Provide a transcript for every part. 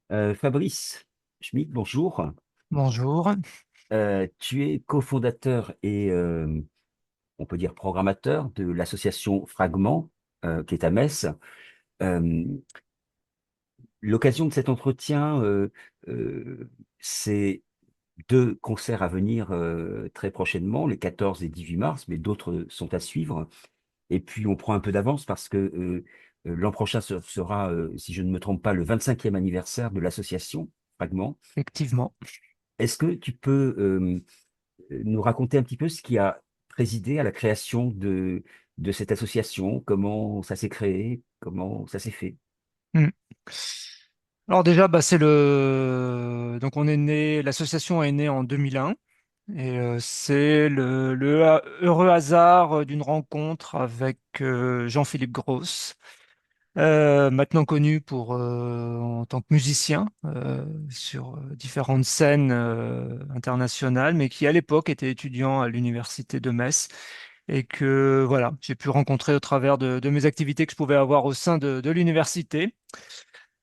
Fabrice Schmitt, bonjour. Bonjour. Tu es cofondateur et on peut dire programmateur de l'association Fragment qui est à Metz. Euh, L'occasion de cet entretien, c'est deux concerts à venir très prochainement, les 14 et 18 mars, mais d'autres sont à suivre. Et puis on prend un peu d'avance parce que l'an prochain sera, si je ne me trompe pas, le 25e anniversaire de l'association Fragment. Effectivement. Est-ce que tu peux nous raconter un petit peu ce qui a présidé à la création de cette association, comment ça s'est créé, comment ça s'est fait. Hmm. Alors déjà, c'est le donc on est né, l'association est née en 2001 et c'est le heureux hasard d'une rencontre avec Jean-Philippe Gross, maintenant connu en tant que musicien sur différentes scènes internationales, mais qui à l'époque était étudiant à l'université de Metz et que voilà, j'ai pu rencontrer au travers de mes activités que je pouvais avoir au sein de l'université.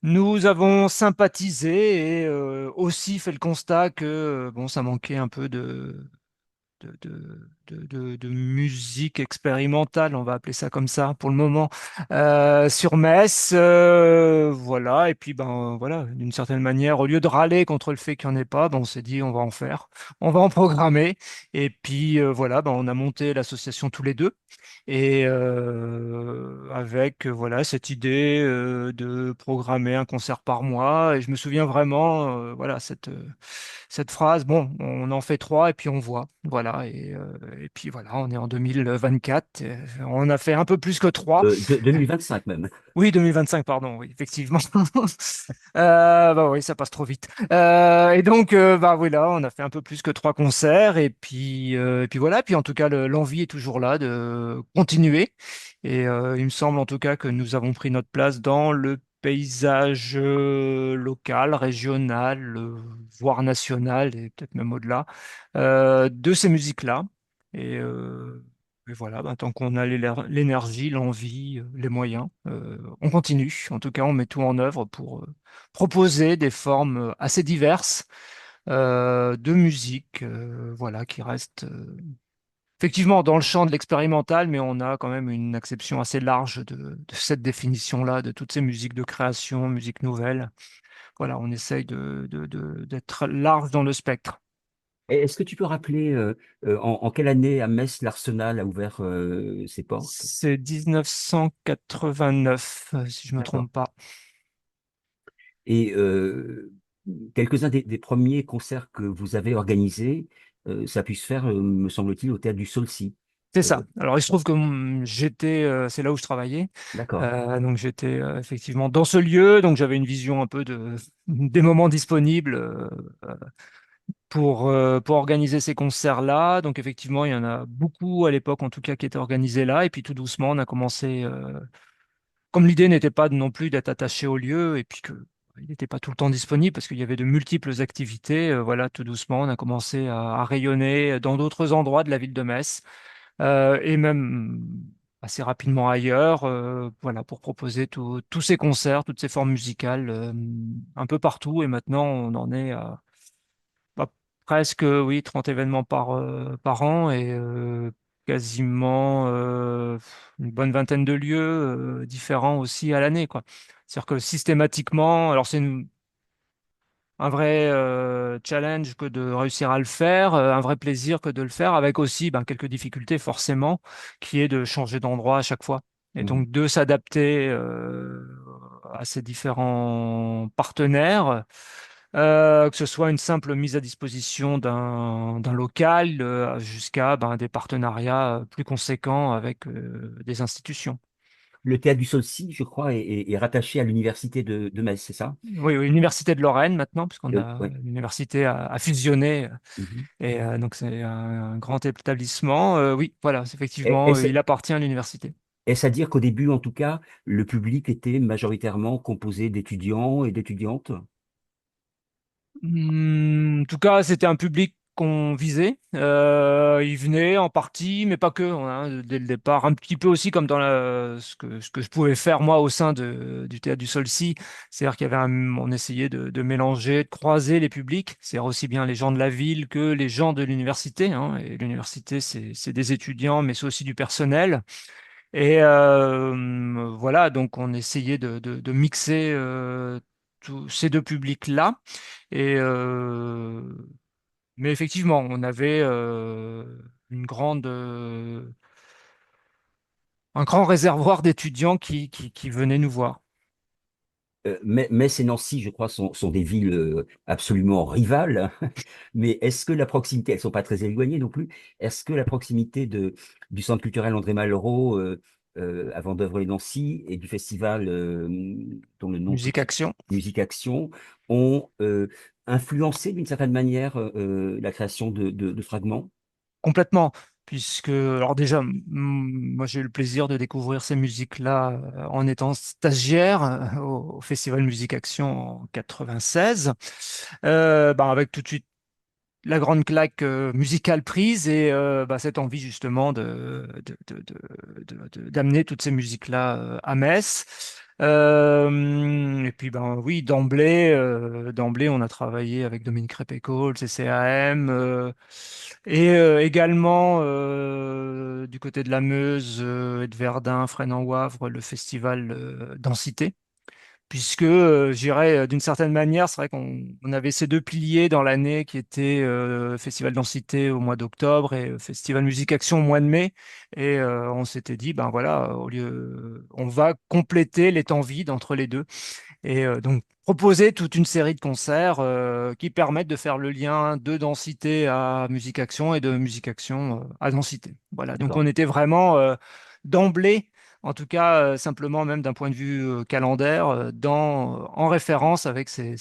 Nous avons sympathisé et aussi fait le constat que bon, ça manquait un peu de musique expérimentale, on va appeler ça comme ça pour le moment, sur Metz. Voilà, et puis ben voilà, d'une certaine manière, au lieu de râler contre le fait qu'il n'y en ait pas, ben, on s'est dit on va en faire, on va en programmer. Et puis voilà, ben, on a monté l'association tous les deux. Et avec voilà cette idée de programmer un concert par mois. Et je me souviens vraiment, voilà, cette phrase, bon, on en fait trois et puis on voit. Voilà. Et puis voilà, on est en 2024. On a fait un peu plus que trois. 2025 même. Oui, 2025, pardon, oui, effectivement. Bah oui, ça passe trop vite. Et donc, bah oui, là, on a fait un peu plus que trois concerts. Et puis voilà. Puis en tout cas, l'envie est toujours là de continuer. Et il me semble en tout cas que nous avons pris notre place dans le paysage local, régional, voire national, et peut-être même au-delà, de ces musiques-là. Et, euh, et voilà, bah, tant qu'on a l'énergie, l'envie, les moyens, on continue. En tout cas, on met tout en œuvre pour proposer des formes assez diverses de musique, voilà, qui restent effectivement dans le champ de l'expérimental, mais on a quand même une acception assez large de cette définition-là, de toutes ces musiques de création, musique nouvelle. Voilà, on essaye d'être large dans le spectre. Et est-ce que tu peux rappeler en quelle année à Metz l'Arsenal a ouvert ses portes? C'est 1989, si je me D'accord. trompe pas. Et quelques-uns des premiers concerts que vous avez organisés, ça a pu se faire, me semble-t-il, au théâtre du Saulcy. C'est Euh, ça. Alors, il se trouve que c'est là où je travaillais. d'accord. Donc, j'étais effectivement dans ce lieu. Donc, j'avais une vision un peu des moments disponibles pour organiser ces concerts-là. Donc, effectivement, il y en a beaucoup à l'époque, en tout cas, qui étaient organisés là. Et puis, tout doucement, on a commencé. Comme l'idée n'était pas non plus d'être attaché au lieu et puis que il n'était pas tout le temps disponible parce qu'il y avait de multiples activités. Voilà, tout doucement, on a commencé à rayonner dans d'autres endroits de la ville de Metz et même assez rapidement ailleurs, voilà, pour proposer tous ces concerts, toutes ces formes musicales un peu partout. Et maintenant, on en est à bah, presque, oui, 30 événements par an et quasiment une bonne vingtaine de lieux différents aussi à l'année, quoi. C'est-à-dire que systématiquement, alors un vrai challenge que de réussir à le faire, un vrai plaisir que de le faire, avec aussi ben, quelques difficultés forcément, qui est de changer d'endroit à chaque fois. Et Mhm. donc de s'adapter à ces différents partenaires, que ce soit une simple mise à disposition d'un local jusqu'à ben, des partenariats plus conséquents avec des institutions. Le théâtre du Saulcy, je crois, est rattaché à l'université de Metz, c'est ça? Oui, oui, l'Université de Lorraine maintenant, puisqu'on a Ouais. l'université a fusionné. Mhm. Et donc, c'est un grand établissement. Oui, voilà, c'est effectivement, Est-ce il appartient à l'université. est-ce à dire qu'au début, en tout cas, le public était majoritairement composé d'étudiants et d'étudiantes? En tout cas, c'était un public. qu'on visait. Ils venaient en partie, mais pas que, hein, dès le départ. Un petit peu aussi comme dans ce que je pouvais faire moi au sein du théâtre du Solcy. C'est-à-dire on essayait de mélanger, de croiser les publics. C'est-à-dire aussi bien les gens de la ville que les gens de l'université, hein. Et l'université, c'est des étudiants, mais c'est aussi du personnel. Et voilà, donc on essayait de mixer tous ces deux publics-là. Et mais effectivement, on avait une un grand réservoir d'étudiants qui venaient nous voir. Metz et Nancy, je crois, sont des villes absolument rivales. Mais est-ce que la proximité, elles sont pas très éloignées non plus, est-ce que la proximité du Centre culturel André Malraux à Vendeuvre et Nancy et du festival dont le nom Musique Action, Musique Action ont influencé d'une certaine manière la création de fragments? complètement. Puisque, alors déjà, moi j'ai eu le plaisir de découvrir ces musiques-là en étant stagiaire au Festival Musique Action en 96, avec tout de suite la grande claque musicale prise et cette envie justement d'amener toutes ces musiques-là à Metz. Et puis ben oui, d'emblée, on a travaillé avec Dominique Crépécole, CCAM, et également du côté de la Meuse et de Verdun, Fresnes-en-Wavre, le festival Densité puisque, je dirais, d'une certaine manière, c'est vrai qu'on avait ces deux piliers dans l'année qui étaient Festival Densité au mois d'octobre et Festival Musique Action au mois de mai. Et on s'était dit, ben voilà, on va compléter les temps vides entre les deux. Et donc, proposer toute une série de concerts qui permettent de faire le lien de Densité à Musique Action et de Musique Action à Densité. Voilà, donc D'accord. on était vraiment d'emblée, en tout cas simplement même d'un point de vue calendaire, en référence avec ces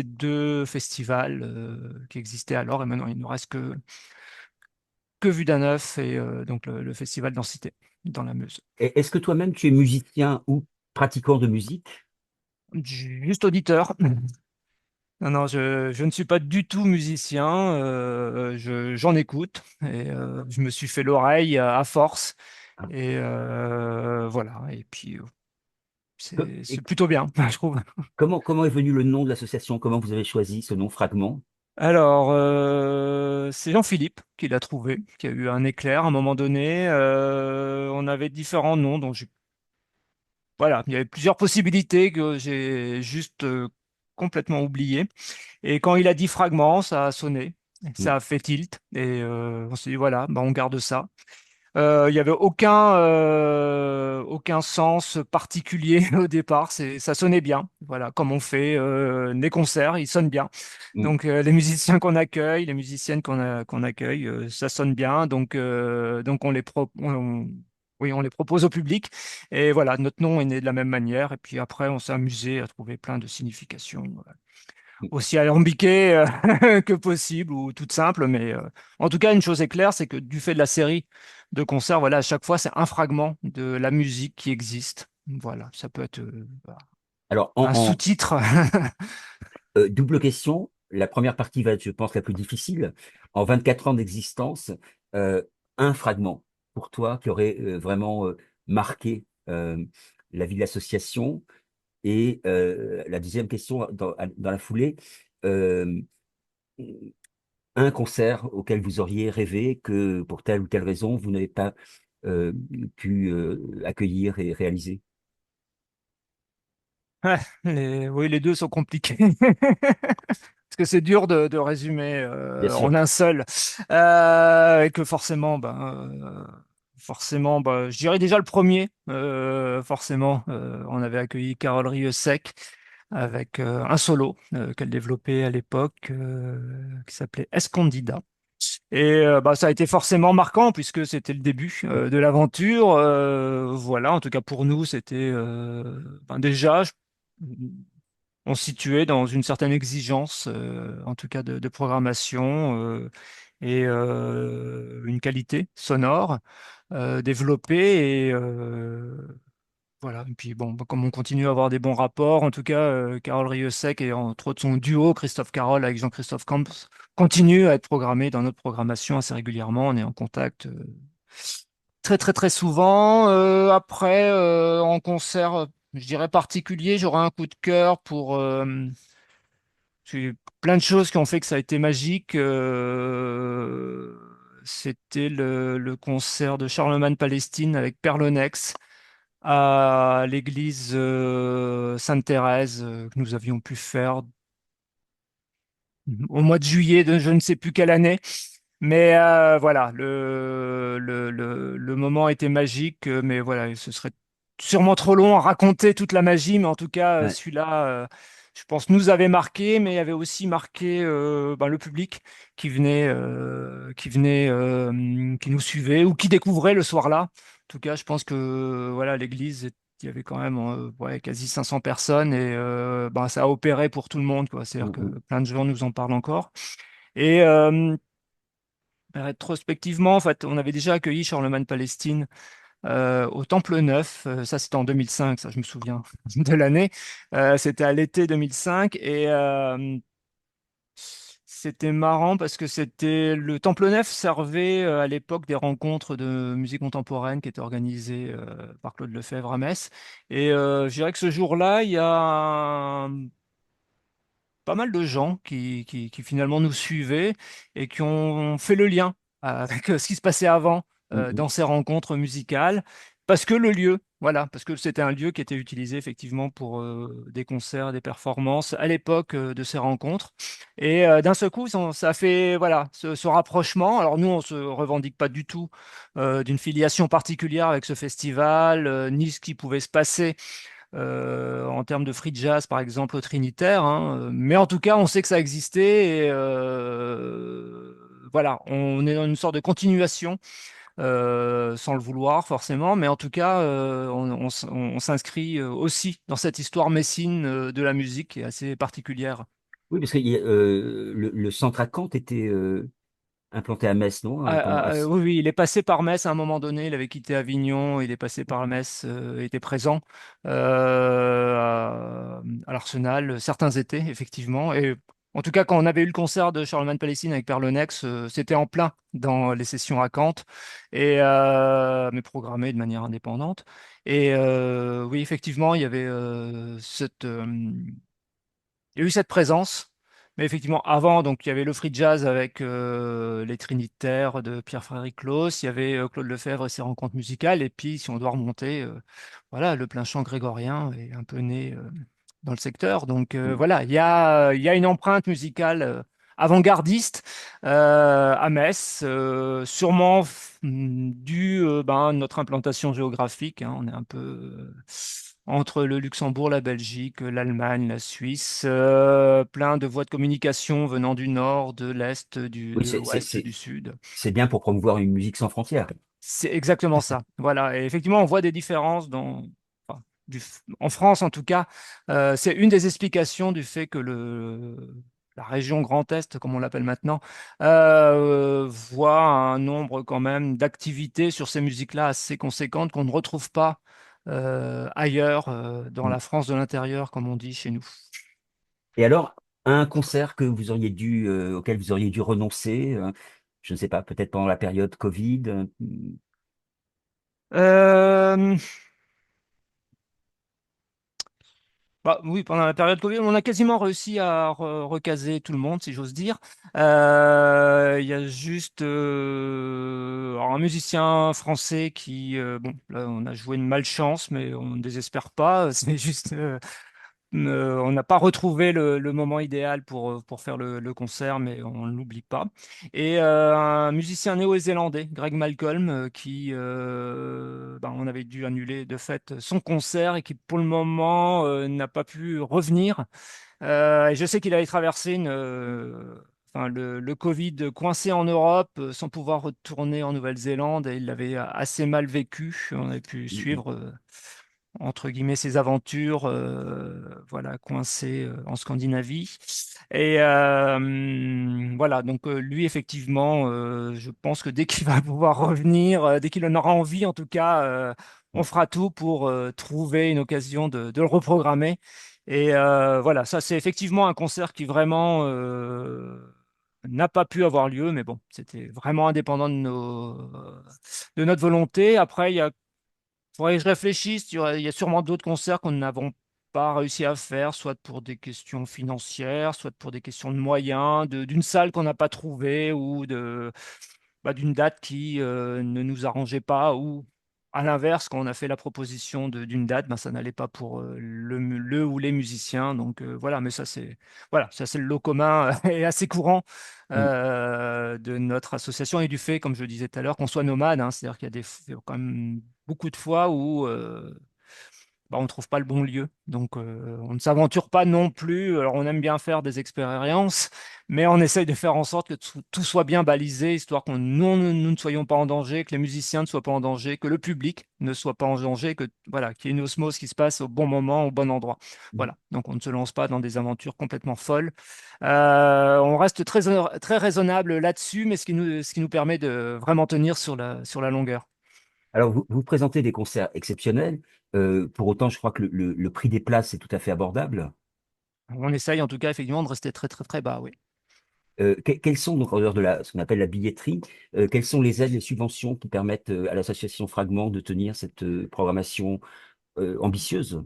deux festivals qui existaient alors. Et maintenant, il ne nous reste que Vue d'Aneuf et donc le Festival Densité dans la Meuse. Et est-ce que toi-même tu es musicien ou pratiquant de musique? Juste auditeur. Non, non, je ne suis pas du tout musicien, j'en écoute et je me suis fait l'oreille à force Ah. et voilà, et puis c'est Et plutôt bien, je trouve. comment est venu le nom de l'association? Comment vous avez choisi ce nom Fragment? Alors, c'est Jean-Philippe qui l'a trouvé, qui a eu un éclair à un moment donné. On avait différents noms, donc voilà, il y avait plusieurs possibilités que j'ai juste complètement oubliées. Et quand il a dit fragment, ça a sonné, Hmm. ça a fait tilt. Et on s'est dit, voilà, bah, on garde ça. Il n'y avait aucun sens particulier au départ. Ça sonnait bien. Voilà, comme on fait des concerts, ils sonnent bien. Hmm. Donc les musiciens qu'on accueille, les musiciennes qu'on accueille, ça sonne bien. Donc oui, on les propose au public. Et voilà, notre nom est né de la même manière. Et puis après, on s'est amusé à trouver plein de significations aussi alambiquée que possible ou toute simple. Mais en tout cas, une chose est claire, c'est que du fait de la série de concerts, voilà, à chaque fois, c'est un fragment de la musique qui existe. Voilà, ça peut être Alors, un sous-titre. double question. La première partie va être, je pense, la plus difficile. En 24 ans d'existence, euh, un fragment pour toi qui aurait vraiment marqué la vie de l'association. Et la deuxième question dans la foulée, euh, un concert auquel vous auriez rêvé que pour telle ou telle raison, vous n'avez pas euh, pu accueillir et réaliser. Ouais, oui, les deux sont compliqués. Parce que c'est dur de résumer Bien en sûr. un seul. Et que forcément, forcément, je dirais déjà le premier. Forcément, on avait accueilli Carole Rieu-Sec avec un solo qu'elle développait à l'époque qui s'appelait Escondida. Et ça a été forcément marquant puisque c'était le début de l'aventure. Voilà, en tout cas pour nous, c'était déjà, on se situait dans une certaine exigence, en tout cas de programmation et une qualité sonore développée. Et voilà. Et puis bon, bah, comme on continue à avoir des bons rapports, en tout cas, Carole Rieussec et entre autres son duo Christophe Carole avec Jean-Christophe Camps continue à être programmé dans notre programmation assez régulièrement. On est en contact très très très souvent. Après, en concert, je dirais particulier, j'aurais un coup de cœur pour j'ai plein de choses qui ont fait que ça a été magique. C'était le concert de Charlemagne Palestine avec Perlonex à l'église Sainte-Thérèse que nous avions pu faire au mois de juillet de je ne sais plus quelle année. Mais voilà, le moment était magique, mais voilà, ce serait sûrement trop long à raconter toute la magie, mais en tout cas, Ouais. celui-là, je pense, nous avait marqué, mais avait aussi marqué ben, le public qui nous suivait ou qui découvrait le soir-là. En tout cas, je pense que voilà, l'église, il y avait quand même ouais, quasi 500 personnes et ben, ça a opéré pour tout le monde, quoi. C'est-à-dire que Mm, plein de gens nous en parlent encore. Et rétrospectivement, en fait, on avait déjà accueilli Charlemagne Palestine au Temple Neuf. Ça, c'était en 2005, ça, je me souviens de l'année. C'était à l'été 2005 et c'était marrant parce que c'était le Temple Neuf servait à l'époque des rencontres de musique contemporaine qui étaient organisées par Claude Lefebvre à Metz. Et je dirais que ce jour-là, il y a pas mal de gens qui finalement nous suivaient et qui ont fait le lien avec ce qui se passait avant mm, mm. dans ces rencontres musicales, parce que le lieu, voilà, parce que c'était un lieu qui était utilisé effectivement pour des concerts, des performances à l'époque de ces rencontres. Et d'un seul coup, ça a fait voilà ce rapprochement. Alors nous, on se revendique pas du tout d'une filiation particulière avec ce festival, ni ce qui pouvait se passer en termes de free jazz, par exemple, au Trinitaire, hein. Mais en tout cas, on sait que ça existait et voilà, on est dans une sorte de continuation, sans le vouloir forcément, mais en tout cas, on s'inscrit aussi dans cette histoire messine de la musique qui est assez particulière. Oui, parce que le centre à Kant était implanté à Metz, non? Oui, oui, il est passé par Metz à un moment donné. Il avait quitté Avignon, il est passé par Metz, était présent à l'Arsenal certains étés, effectivement. Et en tout cas, quand on avait eu le concert de Charlemagne Palestine avec Perlenex, c'était en plein dans les sessions à Kant, et, mais programmé de manière indépendante. Et oui, effectivement, il y a eu cette présence. Mais effectivement, avant, donc, il y avait le free jazz avec les Trinitaires de Pierre-Frédéric Claus, il y avait Claude Lefebvre et ses rencontres musicales, et puis si on doit remonter, voilà, le plein chant grégorien est un peu né dans le secteur. Donc voilà, il y a une empreinte musicale avant-gardiste à Metz, sûrement due ben, à notre implantation géographique, hein. On est un peu entre le Luxembourg, la Belgique, l'Allemagne, la Suisse, plein de voies de communication venant du nord, de l'est, Oui, de l'ouest, du sud. c'est bien pour promouvoir une musique sans frontières. C'est exactement ça. Voilà. Et effectivement, on voit des différences enfin, en France, en tout cas. C'est une des explications du fait que la région Grand Est, comme on l'appelle maintenant, voit un nombre quand même d'activités sur ces musiques-là assez conséquentes qu'on ne retrouve pas ailleurs, dans Mm. la France de l'intérieur, comme on dit chez nous. Et alors, un concert auquel vous auriez dû renoncer, je ne sais pas, peut-être pendant la période Covid. Euh, Bah, oui, pendant la période Covid, on a quasiment réussi à recaser tout le monde, si j'ose dire. Il y a juste alors un musicien français qui, bon, là, on a joué une malchance, mais on ne désespère pas. C'est juste, on n'a pas retrouvé le moment idéal pour faire le concert, mais on ne l'oublie pas. Et un musicien néo-zélandais, Greg Malcolm, qui, ben, on avait dû annuler de fait son concert et qui, pour le moment, n'a pas pu revenir. Et je sais qu'il avait traversé enfin, le Covid coincé en Europe sans pouvoir retourner en Nouvelle-Zélande et il l'avait assez mal vécu. On avait pu Mm, suivre entre guillemets ses aventures, voilà, coincé en Scandinavie. Et voilà, donc lui effectivement, je pense que dès qu'il va pouvoir revenir, dès qu'il en aura envie en tout cas, on fera tout pour trouver une occasion de le reprogrammer. Et voilà, ça c'est effectivement un concert qui vraiment n'a pas pu avoir lieu, mais bon, c'était vraiment indépendant de notre volonté. Après, faudrait que je réfléchisse. Il y a sûrement d'autres concerts qu'on n'avons pas réussi à faire, soit pour des questions financières, soit pour des questions de moyens, d'une salle qu'on n'a pas trouvée ou d'une date qui ne nous arrangeait pas, ou à l'inverse, quand on a fait la proposition d'une date, ben, ça n'allait pas pour le ou les musiciens. Donc voilà, mais ça c'est le lot commun et assez courant Mm. de notre association et du fait, comme je le disais tout à l'heure, qu'on soit nomade, hein. C'est-à-dire qu'il y a quand même beaucoup de fois où on ne trouve pas le bon lieu. Donc, on ne s'aventure pas non plus. Alors, on aime bien faire des expériences, mais on essaye de faire en sorte que tout soit bien balisé, histoire que nous ne soyons pas en danger, que les musiciens ne soient pas en danger, que le public ne soit pas en danger, que voilà, qu'il y ait une osmose qui se passe au bon moment, au bon endroit. Mm. Voilà. Donc, on ne se lance pas dans des aventures complètement folles. On reste très raisonnable là-dessus, mais ce qui nous permet de vraiment tenir sur la longueur. Alors, vous présentez des concerts exceptionnels. Pour autant, je crois que le prix des places est tout à fait abordable. On essaye en tout cas effectivement de rester très très très bas, oui. Quelles sont, donc, en dehors de ce qu'on appelle la billetterie, quelles sont les aides, les subventions qui permettent à l'association Fragment de tenir cette programmation ambitieuse?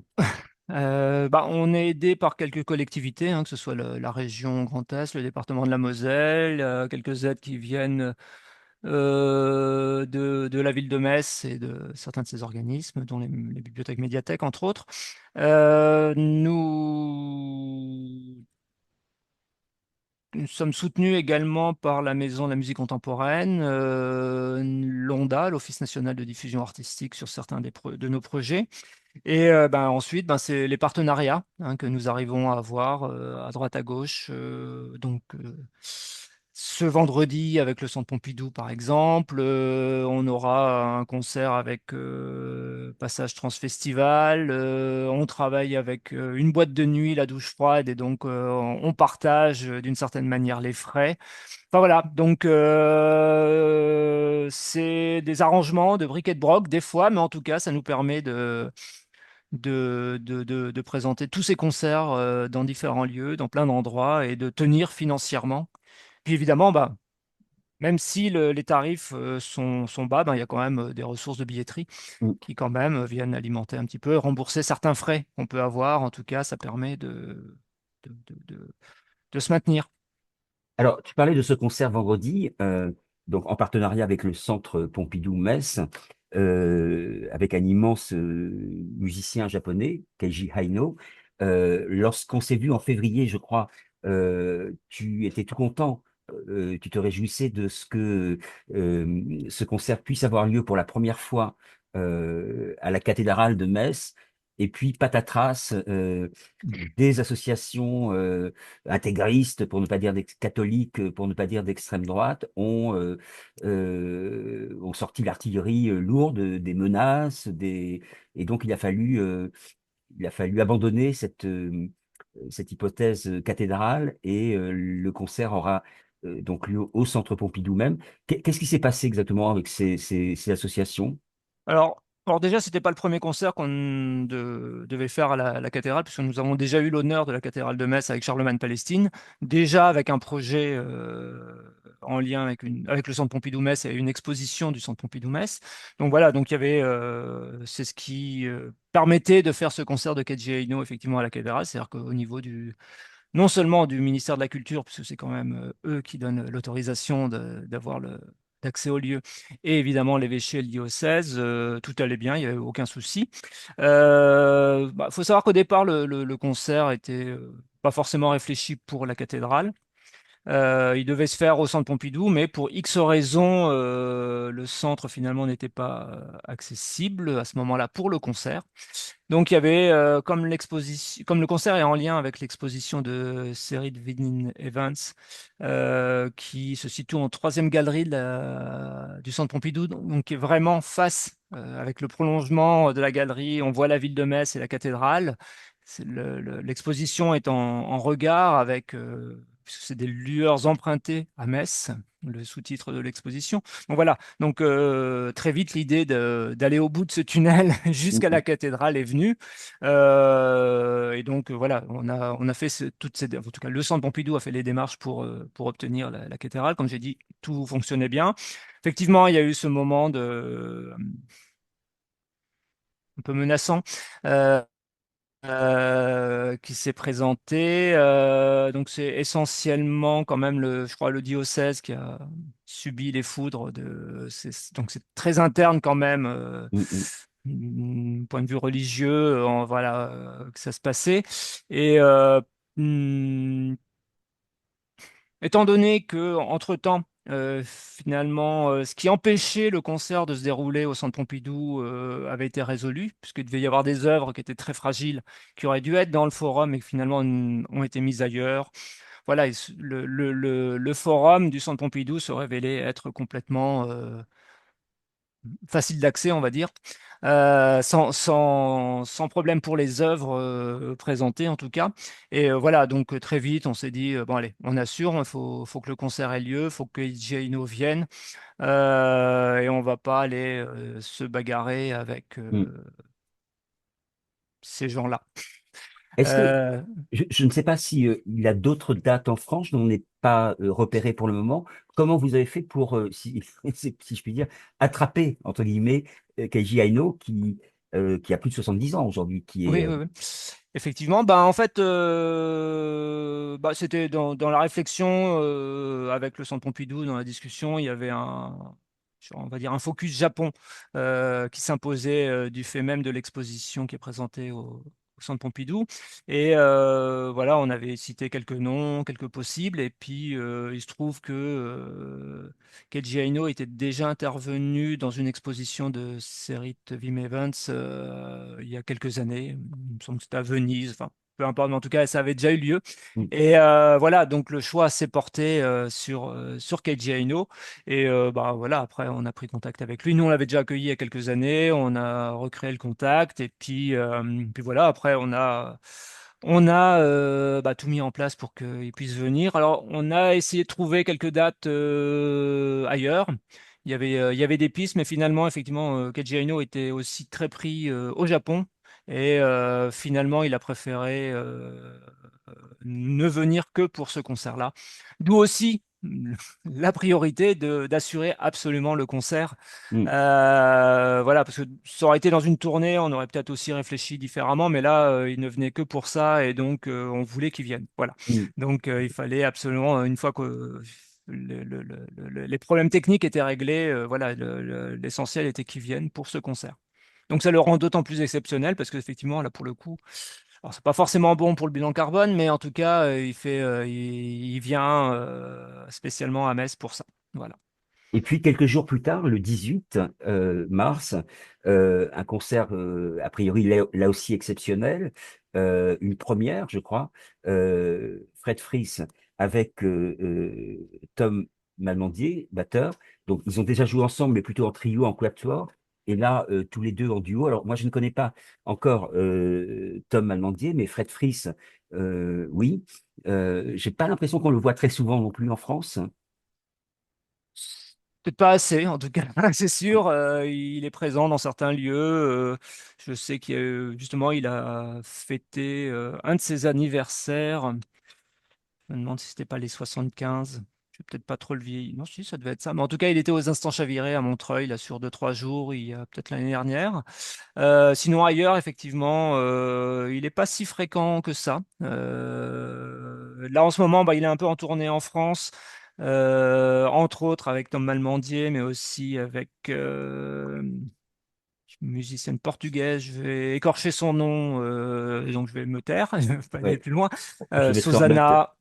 On est aidé par quelques collectivités, hein, que ce soit la région Grand Est, le département de la Moselle, quelques aides qui viennent de la ville de Metz et de certains de ses organismes, dont les bibliothèques médiathèques, entre autres. Nous sommes soutenus également par la Maison de la musique contemporaine, l'ONDA, l'Office national de diffusion artistique, sur certains de nos projets. Et ensuite, c'est les partenariats, hein, que nous arrivons à avoir à droite à gauche. Ce vendredi, avec le Centre Pompidou, par exemple, on aura un concert avec Passage Transfestival. On travaille avec une boîte de nuit, la Douche Froide, et donc on partage d'une certaine manière les frais. Enfin voilà, donc c'est des arrangements de briquet de broc des fois, mais en tout cas, ça nous permet de présenter tous ces concerts dans différents lieux, dans plein d'endroits, et de tenir financièrement. Puis évidemment, même si les tarifs sont bas, il y a quand même des ressources de billetterie Mm. qui quand même viennent alimenter un petit peu, rembourser certains frais qu'on peut avoir. En tout cas, ça permet de, de- de- de se maintenir. Alors, tu parlais de ce concert vendredi, donc en partenariat avec le Centre Pompidou-Metz, avec un immense musicien japonais, Keiji Haino. Lorsqu'on s'est vu en février, je crois, tu étais tout content, tu te réjouissais de ce concert puisse avoir lieu pour la première fois à la cathédrale de Metz. Et puis, patatras, des associations intégristes, pour ne pas dire catholiques, pour ne pas dire d'extrême droite, ont sorti l'artillerie lourde, des menaces, et donc il a fallu abandonner cette hypothèse cathédrale, et le concert aura donc lieu au Centre Pompidou même. Qu'est-ce qui s'est passé exactement avec ces associations? Alors déjà, c'était pas le premier concert qu'on devait faire à la cathédrale, puisque nous avons déjà eu l'honneur de la cathédrale de Metz avec Charlemagne Palestine, déjà avec un projet en lien avec le Centre Pompidou-Metz et une exposition du Centre Pompidou-Metz. Donc voilà, donc il y avait, c'est ce qui permettait de faire ce concert de Keiji Aino effectivement à la cathédrale, c'est-à-dire qu'au niveau non seulement du ministère de la Culture, puisque c'est quand même eux qui donnent l'autorisation d'accès au lieu, et évidemment l'évêché et le diocèse, tout allait bien, il n'y avait aucun souci. Il faut savoir qu'au départ, le concert était pas forcément réfléchi pour la cathédrale. Il devait se faire au centre Pompidou, mais pour X raisons, le centre finalement n'était pas accessible à ce moment-là pour le concert. Donc il y avait, comme le concert est en lien avec l'exposition de série de Vidin Evans, qui se situe en troisième galerie du Centre Pompidou, donc qui est vraiment face, avec le prolongement de la galerie, on voit la ville de Metz et la cathédrale. L'exposition est en regard avec puisque c'est des lueurs empruntées à Metz, le sous-titre de l'exposition. Donc voilà, donc très vite l'idée d'aller au bout de ce tunnel Mm, jusqu'à la mm. cathédrale est venue. Et donc voilà, on a fait en tout cas le Centre Pompidou a fait les démarches pour obtenir la cathédrale. Comme j'ai dit, tout fonctionnait bien. Effectivement, il y a eu ce moment un peu menaçant. Euh, qui s'est présenté. Donc c'est essentiellement quand même je crois le diocèse qui a subi les foudres donc c'est très interne quand même, Mm, mm. point de vue religieux, voilà, que ça se passait. Et hmm, étant donné que, entre-temps, finalement, ce qui empêchait le concert de se dérouler au Centre Pompidou avait été résolu, puisqu'il devait y avoir des œuvres qui étaient très fragiles, qui auraient dû être dans le forum et qui finalement ont été mises ailleurs. Voilà, le forum du Centre Pompidou se révélait être complètement facile d'accès, on va dire, sans problème pour les œuvres présentées en tout cas. Et voilà, donc très vite, on s'est dit, bon allez, on assure, faut que le concert ait lieu, faut que Ino vienne, et on va pas aller se bagarrer avec Mm. ces gens-là. Est-ce que, Euh, je ne sais pas si il y a d'autres dates en France dont on n'est pas repéré pour le moment. Comment vous avez fait pour, si, si je puis dire, attraper, entre guillemets, Keiji Aino, qui a plus de 70 ans aujourd'hui, qui est... Oui, oui, oui. Effectivement, bah, en fait, bah, c'était dans la réflexion avec le Centre Pompidou, dans la discussion, il y avait on va dire un focus Japon qui s'imposait du fait même de l'exposition qui est présentée au Centre Pompidou. Et voilà, on avait cité quelques noms, quelques possibles, et puis il se trouve que Keiji Aino était déjà intervenu dans une exposition de Serit Vim Events il y a quelques années. Il me semble que c'était à Venise, enfin, peu importe, mais en tout cas, ça avait déjà eu lieu. Mm, Et voilà, donc le choix s'est porté sur Keiji Aino. Et bah, voilà, après, on a pris contact avec lui. Nous, on l'avait déjà accueilli il y a quelques années, on a recréé le contact. Et puis voilà, après, on a bah, tout mis en place pour qu'il puisse venir. Alors, on a essayé de trouver quelques dates ailleurs. Il y avait des pistes, mais finalement, effectivement, Keiji Aino était aussi très pris au Japon. Et finalement, il a préféré ne venir que pour ce concert-là. D'où aussi la priorité d'assurer absolument le concert. mm, Voilà, parce que ça aurait été dans une tournée, on aurait peut-être aussi réfléchi différemment, mais là, il ne venait que pour ça et donc on voulait qu'il vienne. Voilà. mm. Donc il fallait absolument, une fois que les problèmes techniques étaient réglés, voilà, l'essentiel était qu'ils viennent pour ce concert. Donc ça le rend d'autant plus exceptionnel parce qu'effectivement, là, pour le coup, alors c'est pas forcément bon pour le bilan carbone, mais en tout cas, il vient spécialement à Metz pour ça. Voilà. Et puis, quelques jours plus tard, le 18 mars, un concert, a priori, là aussi exceptionnel, une première, je crois, Fred Fries avec Tom Malmendier, batteur. Donc, ils ont déjà joué ensemble, mais plutôt en trio, en quatuor. Et là, tous les deux en duo. Alors, moi, je ne connais pas encore Tom Malmendier, mais Fred Fries, oui. J'ai pas l'impression qu'on le voit très souvent non plus en France. Peut-être pas assez, en tout cas, c'est sûr. Il est présent dans certains lieux. Je sais justement, il a fêté un de ses anniversaires. Je me demande si c'était pas les 75. Je vais peut-être pas trop le vieillir. Non, si, ça devait être ça. Mais en tout cas, il était aux Instants Chavirés à Montreuil, là, sur 2, 3 jours, il y a peut-être l'année dernière. Sinon, ailleurs, effectivement, il n'est pas si fréquent que ça. Là, en ce moment, bah, il est un peu en tournée en France, entre autres avec Tom Malmendier, mais aussi avec une musicienne portugaise. Je vais écorcher son nom, donc je vais me taire, je ne vais pas aller Ouais, plus loin. je vais te le remettre. Susana,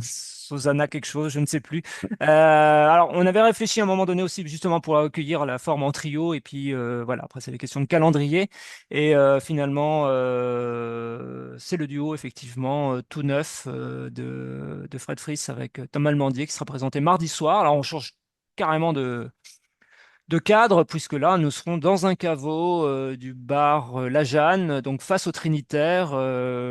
Susana quelque chose, je ne sais plus. Alors, on avait réfléchi à un moment donné aussi justement pour accueillir la forme en trio, et puis voilà, après c'est des questions de calendrier, et finalement c'est le duo effectivement tout neuf de Fred Fries avec Tom Almandier qui sera présenté mardi soir. Alors on change carrément de cadre, puisque là, nous serons dans un caveau du bar La Jeanne, donc face au Trinitaire.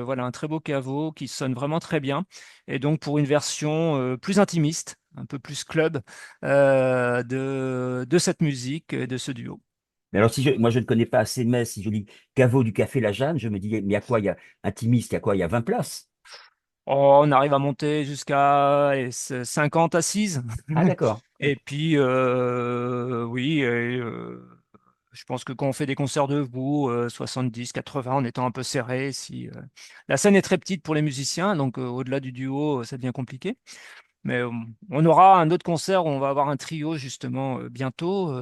Voilà, un très beau caveau qui sonne vraiment très bien. Et donc, pour une version plus intimiste, un peu plus club de cette musique et de ce duo. Mais alors, moi, je ne connais pas assez Metz. Si je dis caveau du café La Jeanne, je me dis, mais il y a quoi? Il y a intimiste, il y a quoi? Il y a 20 places. Oh, on arrive à monter jusqu'à 50 assises. Ah, d'accord. Et puis, oui, je pense que quand on fait des concerts debout, 70, 80, en étant un peu serré, si la scène est très petite pour les musiciens, donc au-delà du duo, ça devient compliqué. Mais on aura un autre concert où on va avoir un trio justement bientôt.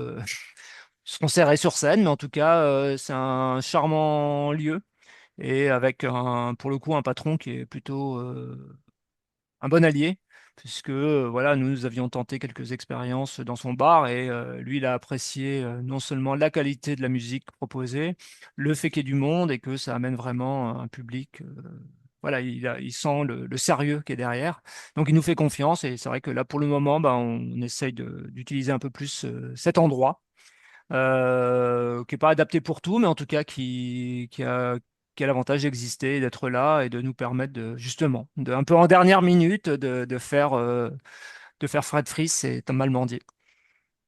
Ce concert est sur scène, mais en tout cas, c'est un charmant lieu et avec pour le coup un patron qui est plutôt un bon allié, puisque voilà, nous avions tenté quelques expériences dans son bar et lui, il a apprécié non seulement la qualité de la musique proposée, le fait qu'il y ait du monde et que ça amène vraiment un public. Voilà, il sent le sérieux qui est derrière. Donc, il nous fait confiance et c'est vrai que là, pour le moment, bah, on essaye d'utiliser un peu plus cet endroit qui n'est pas adapté pour tout, mais en tout cas qui a l'avantage d'exister, et d'être là et de nous permettre de, justement, un peu en dernière minute, de faire Fred Fries et Tom Malmendier.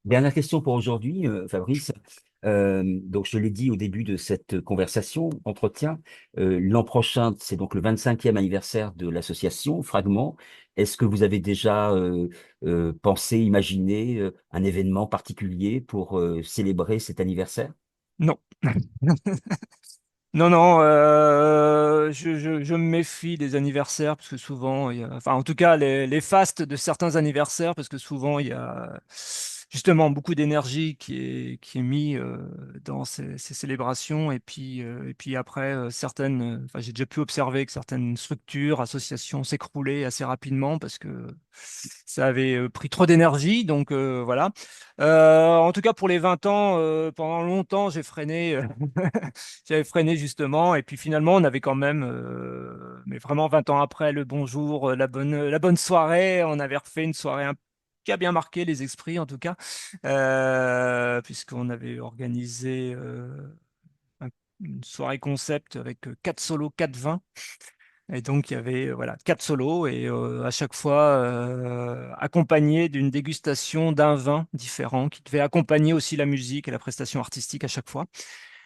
Dernière question pour aujourd'hui, Fabrice. Donc, je l'ai dit au début de cette conversation, entretien. L'an prochain, c'est donc le 25e anniversaire de l'association Fragment. Est-ce que vous avez déjà pensé, imaginé un événement particulier pour célébrer cet anniversaire? Non. Non, non, je me méfie des anniversaires parce que souvent, enfin, en tout cas, les fastes de certains anniversaires, parce que souvent, il y a justement beaucoup d'énergie qui est mis dans ces célébrations. Et puis après, enfin, j'ai déjà pu observer que certaines structures, associations s'écroulaient assez rapidement parce que ça avait pris trop d'énergie. Donc voilà. En tout cas, pour les 20 ans, pendant longtemps, j'ai freiné. J'avais freiné justement, et puis finalement, on avait quand même, mais vraiment 20 ans après, le bonjour, la bonne soirée, on avait refait une soirée qui a bien marqué les esprits en tout cas, puisqu'on avait organisé une soirée concept avec 4 solos, 4 vins. Et donc, il y avait voilà, 4 solos et à chaque fois accompagné d'une dégustation d'un vin différent qui devait accompagner aussi la musique et la prestation artistique à chaque fois.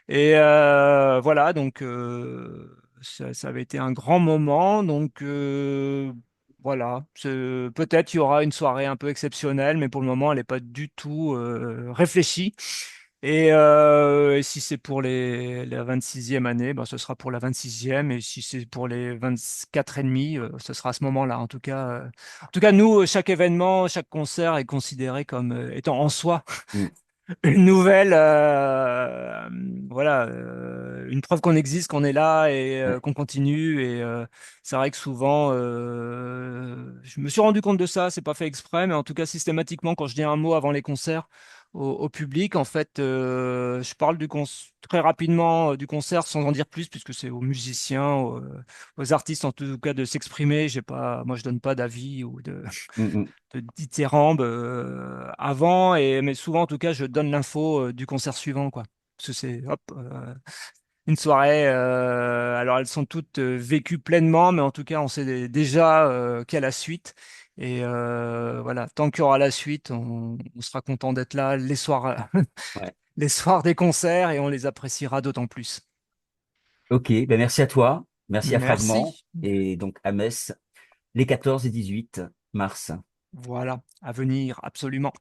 Et voilà, donc ça avait été un grand moment. Donc voilà, peut-être il y aura une soirée un peu exceptionnelle, mais pour le moment, elle n'est pas du tout réfléchie. Et si c'est pour la 26e année, ben, ce sera pour la 26e. Et si c'est pour les 24 et demi, ce sera à ce moment-là. En tout cas, nous, chaque événement, chaque concert est considéré comme étant en soi Hmm. une nouvelle, voilà, une preuve qu'on existe, qu'on est là et Ouais, qu'on continue. Et c'est vrai que souvent, je me suis rendu compte de ça, c'est pas fait exprès, mais en tout cas systématiquement, quand je dis un mot avant les concerts au public, en fait, je parle très rapidement du concert sans en dire plus, puisque c'est aux musiciens, aux artistes en tout cas de s'exprimer. J'ai pas, moi, je donne pas d'avis ou hmm, hmm. de dithyrambe avant, mais souvent, en tout cas, je donne l'info du concert suivant, quoi. Parce que c'est, hop, une soirée. Alors, elles sont toutes vécues pleinement, mais en tout cas, on sait déjà qu'il y a la suite. Et voilà, tant qu'il y aura la suite, on sera content d'être là les soirs, Ouais. les soirs des concerts et on les appréciera d'autant plus. Ok, ben merci à toi, merci à Fragment, Merci. et donc à Metz, les 14 et 18 mars. Voilà, à venir, absolument.